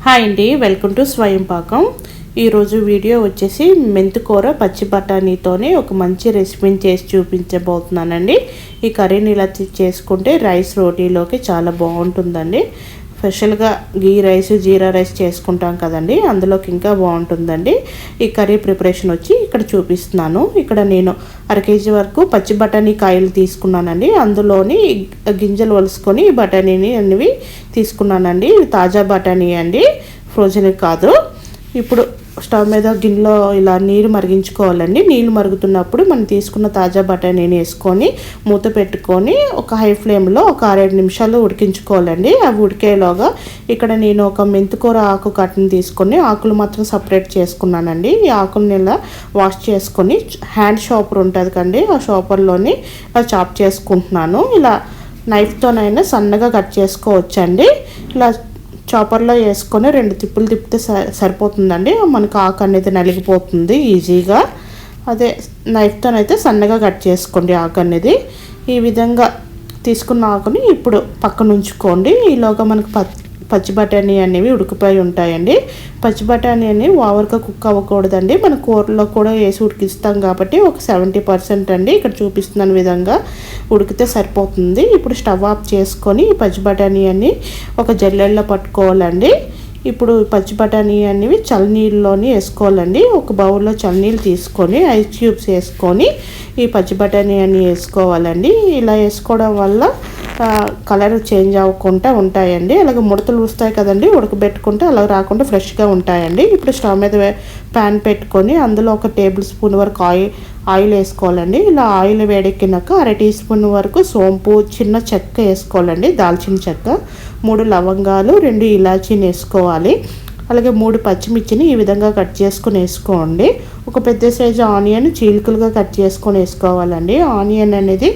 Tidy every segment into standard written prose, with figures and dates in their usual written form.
Hi అండి, welcome to స్వయం పాకం. ఈరోజు వీడియో వచ్చేసి మెంతికూర పచ్చి బఠానీతోనే ఒక మంచి రెసిపీని చేసి చూపించబోతున్నానండి. ఈ కర్రీని ఇలా చేసుకుంటే రైస్ రోటీలోకి చాలా బాగుంటుందండి. స్పెషల్గా గీ రైస్ జీరా రైస్ చేసుకుంటాం కదండి, అందులోకి ఇంకా బాగుంటుందండి. ఈ కర్రీ ప్రిపరేషన్ వచ్చి ఇక్కడ చూపిస్తున్నాను. ఇక్కడ నేను 1/2 కేజీ వరకు పచ్చి బఠానీ కాయలు తీసుకున్నానండి. అందులోని గింజలు వలుసుకొని బఠానీని అనేవి తీసుకున్నానండి. తాజా బఠానీ అండి, ఫ్రోజన్ కాదు. ఇప్పుడు స్టవ్ మీద గిన్నెలో ఇలా నీరు మరిగించుకోవాలండి. నీళ్ళు మరుగుతున్నప్పుడు మనం తీసుకున్న తాజా బఠానీని వేసుకొని మూత పెట్టుకొని ఒక హై ఫ్లేమ్లో ఒక 6-7 నిమిషాలు ఉడికించుకోవాలండి. అవి ఉడికేలోగా ఇక్కడ నేను ఒక మెంతికూర ఆకు కట్టని తీసుకొని ఆకులు మాత్రం సపరేట్ చేసుకున్నానండి. ఈ ఆకుల్ని ఇలా వాష్ చేసుకొని హ్యాండ్ షాపర్ ఉంటుంది కండి, ఆ షాపర్లోని ఇలా చాప్ చేసుకుంటున్నాను. ఇలా నైఫ్తోనైనా సన్నగా కట్ చేసుకోవచ్చండి. ఇలా చాపర్లో వేసుకొని 2 తిప్పులు తిప్పితే సరిపోతుందండి. మనకు ఆకు అనేది నలిగిపోతుంది ఈజీగా. అదే నైఫ్తోనైతే సన్నగా కట్ చేసుకోండి ఆకు అనేది. ఈ విధంగా తీసుకున్న ఆకుని ఇప్పుడు పక్కన ఉంచుకోండి. ఈలోగా మనకు పచ్చి బఠానీ అనేవి ఉడికిపోయి ఉంటాయండి. పచ్చి బఠానీ అనేవి ఓవర్గా కుక్ అవ్వకూడదండి. మన కూరలో కూడా వేసి ఉడికిస్తాం కాబట్టి ఒక 70% అండి ఇక్కడ చూపిస్తున్న విధంగా ఉడికితే సరిపోతుంది. ఇప్పుడు స్టవ్ ఆఫ్ చేసుకొని పచ్చి బఠానీ అన్ని ఒక జల్లెడలో పట్టుకోవాలండి. ఇప్పుడు పచ్చి బఠానీ అనేవి చల్లనీళ్ళలోని వేసుకోవాలండి. ఒక బౌల్లో చల్లనీళ్ళు తీసుకొని ఐస్ క్యూబ్స్ వేసుకొని ఈ పచ్చి బఠానీ అన్ని వేసుకోవాలండి. ఇలా వేసుకోవడం వల్ల కలర్ చేంజ్ అవ్వకుండా ఉంటాయండి. అలాగే ముడతలు వస్తాయి కదండి, ఉడకబెట్టుకుంటే అలా రాకుండా ఫ్రెష్గా ఉంటాయండి. ఇప్పుడు స్టవ్ మీద ప్యాన్ పెట్టుకొని అందులో 1 టేబుల్ స్పూన్ వరకు ఆయిల్ వేసుకోవాలండి. ఇలా ఆయిల్ వేడెక్కినాక 1/2 టీ స్పూన్ వరకు సోంపు, చిన్న చెక్క వేసుకోవాలండి, దాల్చిన చెక్క, 3 లవంగాలు, 2 ఇలాచీని వేసుకోవాలి. అలాగే 3 పచ్చిమిర్చిని ఈ విధంగా కట్ చేసుకొని వేసుకోండి. ఒక పెద్ద సైజు ఆనియన్ చీలికలుగా కట్ చేసుకొని వేసుకోవాలండి. ఆనియన్ అనేది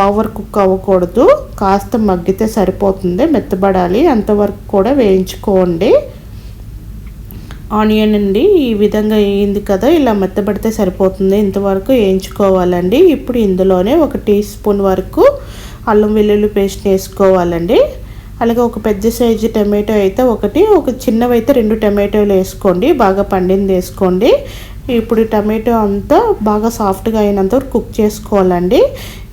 ఓవర్ కుక్ అవ్వకూడదు, కాస్త మగ్గితే సరిపోతుంది, మెత్తబడాలి అంతవరకు కూడా వేయించుకోండి. ఆనియన్ అండి ఈ విధంగా వేయింది కదా, ఇలా మెత్తబడితే సరిపోతుంది, ఇంతవరకు వేయించుకోవాలండి. ఇప్పుడు ఇందులోనే 1 టీ స్పూన్ వరకు అల్లం వెల్లుల్లి పేస్ట్ వేసుకోవాలండి. అలాగే ఒక పెద్ద సైజు టమాటో అయితే ఒకటి, ఒక చిన్నవైతే 2 టమాటోలు వేసుకోండి, బాగా పండింది వేసుకోండి. ఇప్పుడు టమాటో అంతా బాగా సాఫ్ట్గా అయినంత వరకు కుక్ చేసుకోవాలండి.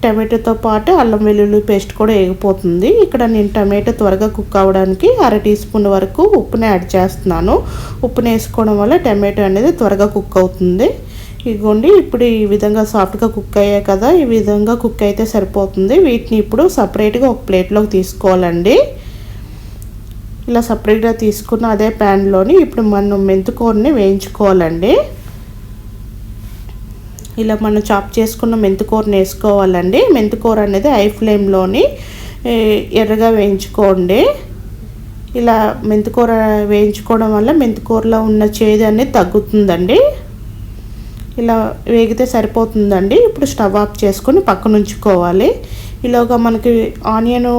టమాటోతో పాటు అల్లం వెల్లుల్లి పేస్ట్ కూడా వేగిపోతుంది. ఇక్కడ నేను టమాటో త్వరగా కుక్ అవ్వడానికి 1/2 టీ స్పూన్ వరకు ఉప్పుని యాడ్ చేస్తున్నాను. ఉప్పుని వేసుకోవడం వల్ల టమాటో అనేది త్వరగా కుక్ అవుతుంది. ఇదిగోండి, ఇప్పుడు ఈ విధంగా సాఫ్ట్గా కుక్ అయ్యాయి కదా, ఈ విధంగా కుక్ అయితే సరిపోతుంది. వీటిని ఇప్పుడు సపరేట్గా ఒక ప్లేట్లోకి తీసుకోవాలండి. ఇలా సపరేట్గా తీసుకున్న అదే ప్యాన్లోని ఇప్పుడు మనం మెంతికూరని వేయించుకోవాలండి. ఇలా మనం చాప్ చేసుకున్న మెంతికూరని వేసుకోవాలండి. మెంతికూర అనేది హై ఫ్లేమ్లోని ఎర్రగా వేయించుకోండి. ఇలా మెంతికూర వేయించుకోవడం వల్ల మెంతికూరలో ఉన్న చేదు అనేది తగ్గుతుందండి. ఇలా వేగితే సరిపోతుందండి. ఇప్పుడు స్టవ్ ఆఫ్ చేసుకొని పక్కన ఉంచుకోవాలి. ఇలాగా మనకి ఆనియన్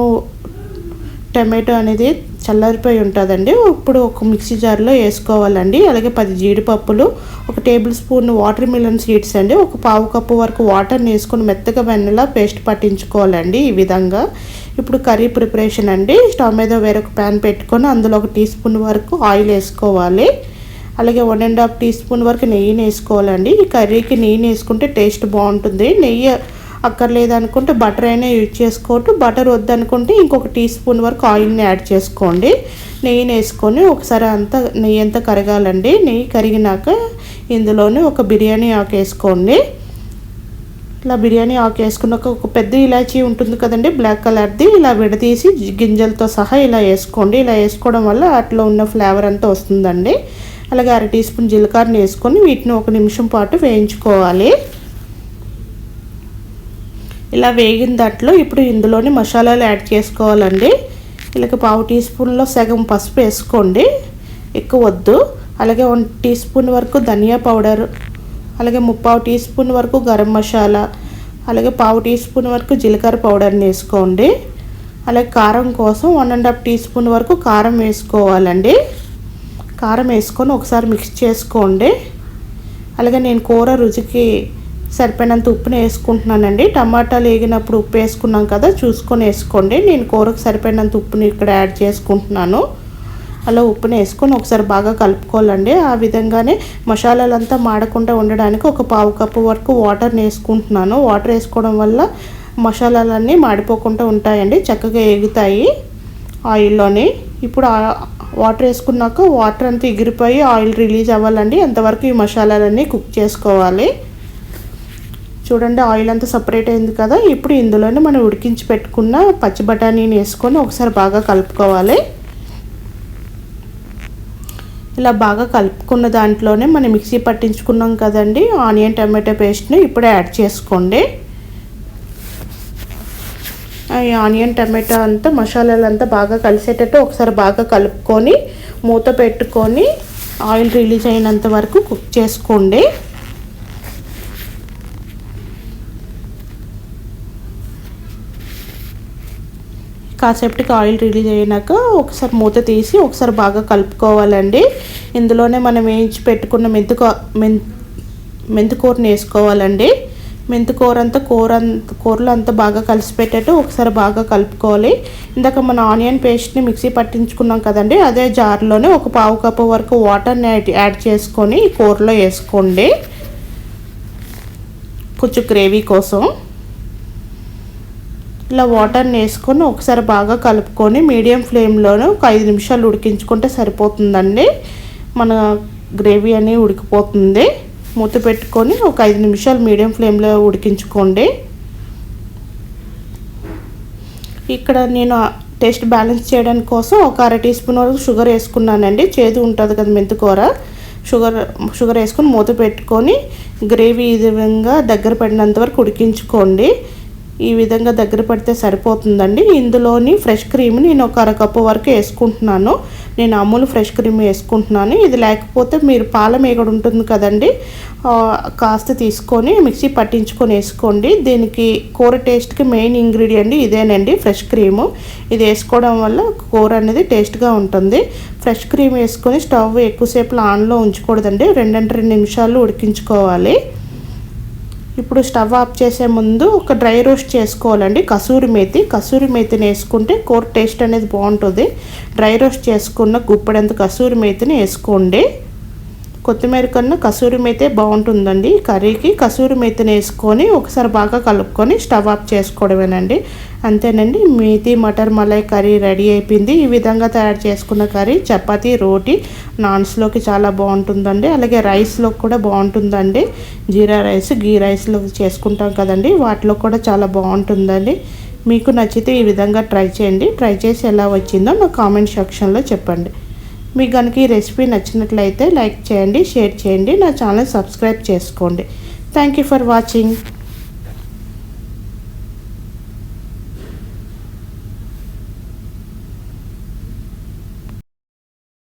టమాటో అనేది చల్లారిపోయి ఉంటుందండి. ఇప్పుడు ఒక మిక్సీ జార్లో వేసుకోవాలండి. అలాగే 10 జీడిపప్పులు, 1 table spoon water melon seeds అండి, ఒక 1/2 కప్పు వరకు వాటర్ని వేసుకొని మెత్తగా వెన్నలా పేస్ట్ పట్టించుకోవాలండి ఈ విధంగా. ఇప్పుడు కర్రీ ప్రిపరేషన్ అండి. స్టవ్ మీద వేరొక ప్యాన్ పెట్టుకొని అందులో 1 టీ స్పూన్ వరకు ఆయిల్ వేసుకోవాలి. అలాగే 1.5 టీ స్పూన్ వరకు నెయ్యిని వేసుకోవాలండి. ఈ కర్రీకి నెయ్యిని వేసుకుంటే టేస్ట్ బాగుంటుంది. నెయ్యి అక్కర్లేదు అనుకుంటే బటర్ అయినా యూజ్ చేసుకోవచ్చు. బటర్ వద్దనుకుంటే ఇంకొక టీ స్పూన్ వరకు ఆయిల్ని యాడ్ చేసుకోండి. నెయ్యిని వేసుకొని ఒకసారి అంతా నెయ్యి అంతా కరగాలండి. నెయ్యి కరిగినాక ఇందులోనే ఒక బిర్యానీ ఆకు వేసుకోండి. ఇలా బిర్యానీ ఆకు వేసుకున్నాక ఒక పెద్ద ఇలాచీ ఉంటుంది కదండి, బ్లాక్ కలర్ది, ఇలా విడదీసి గింజలతో సహా ఇలా వేసుకోండి. ఇలా వేసుకోవడం వల్ల అట్లా ఉన్న ఫ్లేవర్ అంతా వస్తుందండి. అలాగే 1/2 టీ స్పూన్ జీలకర్రని వేసుకొని వీటిని 1 నిమిషం పాటు వేయించుకోవాలి. ఇలా వేగిన దాంట్లో ఇప్పుడు ఇందులోని మసాలాలు యాడ్ చేసుకోవాలండి. ఇలాగ 1/2 టీ స్పూన్లో సగం పసుపు వేసుకోండి, ఎక్కువ వద్దు. అలాగే 1 టీ స్పూన్ వరకు ధనియా పౌడర్, అలాగే 3/4 టీ స్పూన్ వరకు గరం మసాలా, అలాగే 1/2 టీ స్పూన్ వరకు జీలకర్ర పౌడర్ని వేసుకోండి. అలాగే కారం కోసం 1.5 టీ స్పూన్ వరకు కారం వేసుకోవాలండి. కారం వేసుకొని ఒకసారి మిక్స్ చేసుకోండి. అలాగే నేను కూర రుచికి సరిపోయినంత ఉప్పుని వేసుకుంటున్నానండి. టమాటాలు వేగినప్పుడు ఉప్పు వేసుకున్నాం కదా, చూసుకొని వేసుకోండి. నేను కూరకు సరిపోయినంత ఉప్పుని ఇక్కడ యాడ్ చేసుకుంటున్నాను. అలా ఉప్పుని వేసుకొని ఒకసారి బాగా కలుపుకోవాలండి. ఆ విధంగానే మసాలాలంతా మాడకుండా ఉండడానికి ఒక పావు కప్పు వరకు వాటర్ని వేసుకుంటున్నాను. వాటర్ వేసుకోవడం వల్ల మసాలాలన్నీ మాడిపోకుండా ఉంటాయండి, చక్కగా ఎగుతాయి ఆయిల్లోని. ఇప్పుడు వాటర్ వేసుకున్నాక వాటర్ అంతా ఎగిరిపోయి ఆయిల్ రిలీజ్ అవ్వాలండి, అంతవరకు ఈ మసాలాలన్నీ కుక్ చేసుకోవాలి. చూడండి ఆయిల్ అంతా సపరేట్ అయింది కదా. ఇప్పుడు ఇందులోనే మనం ఉడికించి పెట్టుకున్న పచ్చి బఠానీని వేసుకొని ఒకసారి బాగా కలుపుకోవాలి. ఇలా బాగా కలుపుకున్న దాంట్లోనే మనం మిక్సీ పట్టించుకున్నాం కదండి ఆనియన్ టమాటో పేస్ట్ని ఇప్పుడే యాడ్ చేసుకోండి. ఈ ఆనియన్ టమాటో అంతా మసాలాలంతా బాగా కలిసేటట్టు ఒకసారి బాగా కలుపుకొని మూత పెట్టుకొని ఆయిల్ రిలీజ్ అయినంత వరకు కుక్ చేసుకోండి. కాసేపటికి ఆయిల్ రిలీజ్ అయినాక ఒకసారి మూత తీసి ఒకసారి బాగా కలుపుకోవాలండి. ఇందులోనే మనం వేయించి పెట్టుకున్న మెంతికూరని వేసుకోవాలండి. కూరలో అంతా బాగా కలిసిపెట్టేట్టు ఒకసారి బాగా కలుపుకోవాలి. ఇందాక మన ఆనియన్ పేస్ట్ని మిక్సీ పట్టించుకున్నాం కదండి, అదే జార్లోనే ఒక పావు కప్పు వరకు వాటర్ని యాడ్ చేసుకొని కూరలో వేసుకోండి కొంచెం గ్రేవీ కోసం. ఇలా వాటర్ని వేసుకొని ఒకసారి బాగా కలుపుకొని మీడియం ఫ్లేమ్లోనే ఒక 5 నిమిషాలు ఉడికించుకుంటే సరిపోతుందండి. మన గ్రేవీ అనేది ఉడికిపోతుంది. మూత పెట్టుకొని ఒక 5 నిమిషాలు మీడియం ఫ్లేమ్లో ఉడికించుకోండి. ఇక్కడ నేను టేస్ట్ బ్యాలెన్స్ చేయడానికి కోసం ఒక 1/2 టీ స్పూన్ వరకు షుగర్ వేసుకున్నానండి. చేదు ఉంటుంది కదా మెంతికూర. షుగర్ వేసుకొని మూత పెట్టుకొని గ్రేవీ ఈ విధంగా దగ్గర పడినంత వరకు ఉడికించుకోండి. ఈ విధంగా దగ్గర పడితే సరిపోతుందండి. ఇందులోని ఫ్రెష్ క్రీమ్ నేను ఒక 1/2 కప్పు వరకు వేసుకుంటున్నాను. నేను అమూల్ ఫ్రెష్ క్రీమ్ వేసుకుంటున్నాను. ఇది లేకపోతే మీరు పాల మీగడ ఉంటుంది కదండి, కాస్త తీసుకొని మిక్సీ పట్టించుకొని వేసుకోండి. దీనికి కూర టేస్ట్కి మెయిన్ ఇంగ్రీడియంట్ ఇదేనండి, ఫ్రెష్ క్రీము. ఇది వేసుకోవడం వల్ల కూర అనేది టేస్ట్గా ఉంటుంది. ఫ్రెష్ క్రీమ్ వేసుకొని స్టవ్ ఎక్కువసేపు ఆన్లో ఉంచకూడదండి, 2 నిమిషాలు ఉడికించుకోవాలి. ఇప్పుడు స్టవ్ ఆఫ్ చేసే ముందు ఒక డ్రై రోస్ట్ చేసుకోవాలండి. కసూరి మేతిని వేసుకుంటే కూర టేస్ట్ అనేది బాగుంటుంది. డ్రై రోస్ట్ చేసుకున్న గుప్పెడంత కసూరి మేతిని వేసుకోండి. కొత్తిమీర కన్నా కసూరి మేతే బాగుంటుందండి కర్రీకి. కసూరి మేతిని వేసుకొని ఒకసారి బాగా కలుపుకొని స్టవ్ ఆఫ్ చేసుకోవడమేనండి. అంతేనండి, మేతి మటర్ మలై కర్రీ రెడీ అయిపోయింది. ఈ విధంగా తయారు చేసుకున్న కర్రీ చపాతీ, రోటీ, నాన్స్లోకి చాలా బాగుంటుందండి. అలాగే రైస్లోకి కూడా బాగుంటుందండి. జీరా రైస్, గీ రైస్లో చేసుకుంటాం కదండి, వాటిలో కూడా చాలా బాగుంటుందండి. మీకు నచ్చితే ఈ విధంగా ట్రై చేయండి. ట్రై చేసి ఎలా వచ్చిందో నా కామెంట్ సెక్షన్లో చెప్పండి. మీకు కనుక ఈ రెసిపీ నచ్చినట్లయితే లైక్ చేయండి, షేర్ చేయండి, నా ఛానల్ సబ్స్క్రైబ్ చేసుకోండి. Thank you for watching.